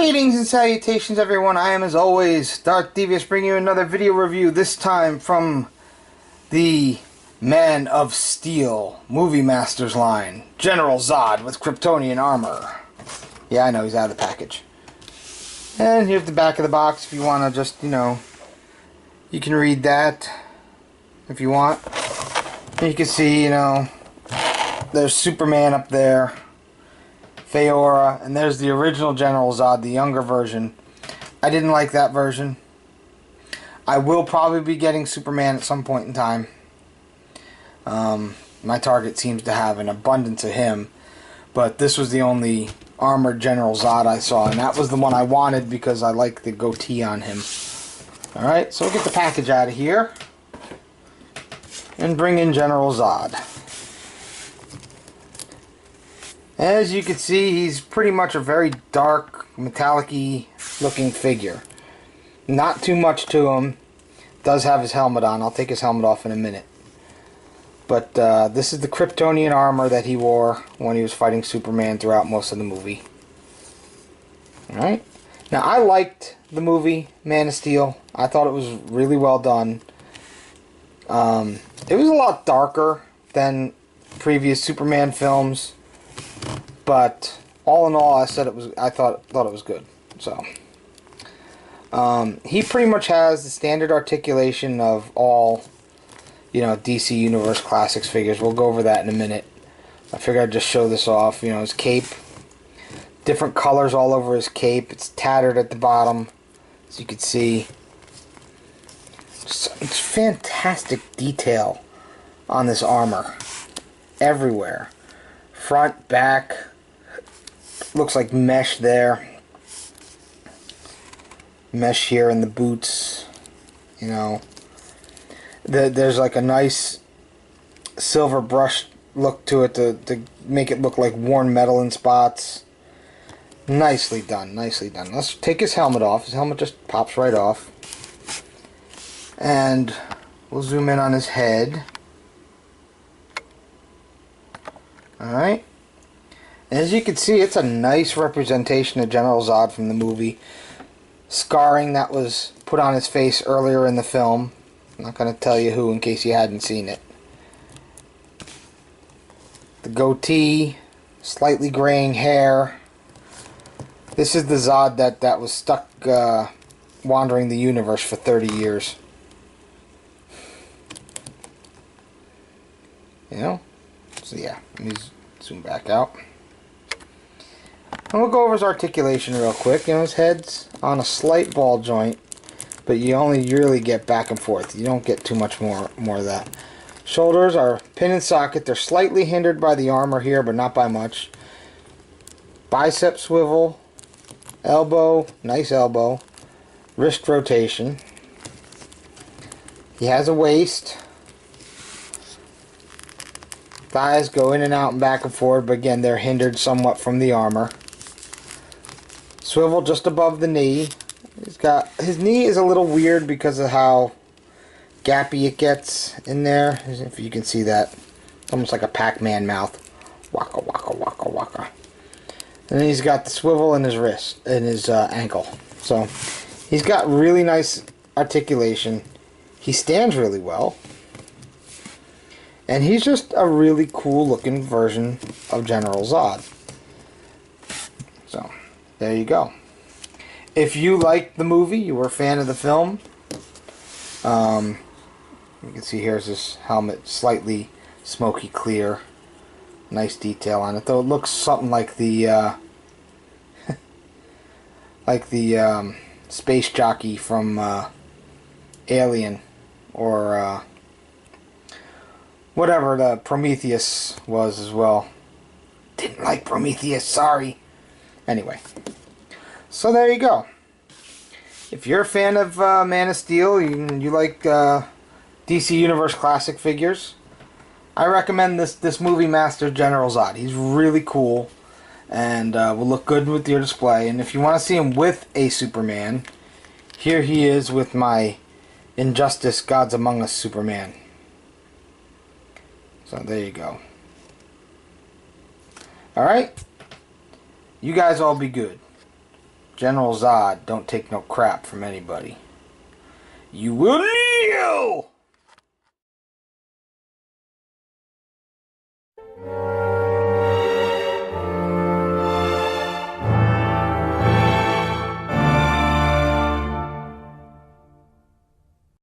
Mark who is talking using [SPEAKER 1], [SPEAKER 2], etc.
[SPEAKER 1] Greetings and salutations, everyone. I am, as always, Dark Devious, bringing you another video review, this time from the Man of Steel Movie Masters line. General Zod with Kryptonian armor. Yeah, I know, he's out of the package. And here's the back of the box if you want to just, you can read that if you want. And you can see, there's Superman up there. Faora, and there's the original General Zod, the younger version. I didn't like that version. I will probably be getting Superman at some point in time. My Target seems to have an abundance of him, but this was the only armored General Zod I saw, and that was the one I wanted because I like the goatee on him. Alright, so we'll get the package out of here and bring in General Zod. As you can see, he's pretty much a very dark, metallic-y looking figure. Not too much to him. Does have his helmet on. I'll take his helmet off in a minute. But this is the Kryptonian armor that he wore when he was fighting Superman throughout most of the movie. Alright. Now, I liked the movie Man of Steel. I thought it was really well done. It was a lot darker than previous Superman films. But all in all, I thought it was good. So he pretty much has the standard articulation of all, DC Universe Classics figures. We'll go over that in a minute. I figured I'd just show this off. His cape, different colors all over his cape. It's tattered at the bottom, as you can see. It's fantastic detail on this armor, everywhere, front, back. Looks like mesh there. Mesh here in the boots. There's like a nice silver brush look to it to make it look like worn metal in spots. Nicely done, nicely done. Let's take his helmet off. His helmet just pops right off. And we'll zoom in on his head. Alright. As you can see, it's a nice representation of General Zod from the movie. Scarring that was put on his face earlier in the film. I'm not going to tell you who in case you hadn't seen it. The goatee, slightly graying hair. This is the Zod that was stuck wandering the universe for 30 years. So yeah, let me zoom back out. And we'll go over his articulation real quick. His head's on a slight ball joint, but you only really get back and forth. You don't get too much more of that. Shoulders are pin and socket. They're slightly hindered by the armor here, but not by much. Bicep swivel. Elbow, nice elbow. Wrist rotation. He has a waist. Thighs go in and out and back and forward, but again, they're hindered somewhat from the armor. Swivel just above the knee. His knee is a little weird because of how gappy it gets in there. If you can see that, it's almost like a Pac-Man mouth. Waka waka waka waka. And then he's got the swivel in his wrist, in his ankle. So he's got really nice articulation. He stands really well. And he's just a really cool looking version of General Zod. So, there you go. If you liked the movie, you were a fan of the film, you can see here's this helmet, slightly smoky clear. Nice detail on it, though it looks something like the space jockey from Alien, or whatever the Prometheus was as well. Didn't like Prometheus, sorry. Anyway, so there you go. If you're a fan of Man of Steel, you like DC Universe Classic figures, I recommend this Movie Master General Zod. He's really cool and will look good with your display. And if you want to see him with a Superman, here he is with my Injustice Gods Among Us Superman. So there you go. Alright? You guys all be good. General Zod don't take no crap from anybody. You will kneel!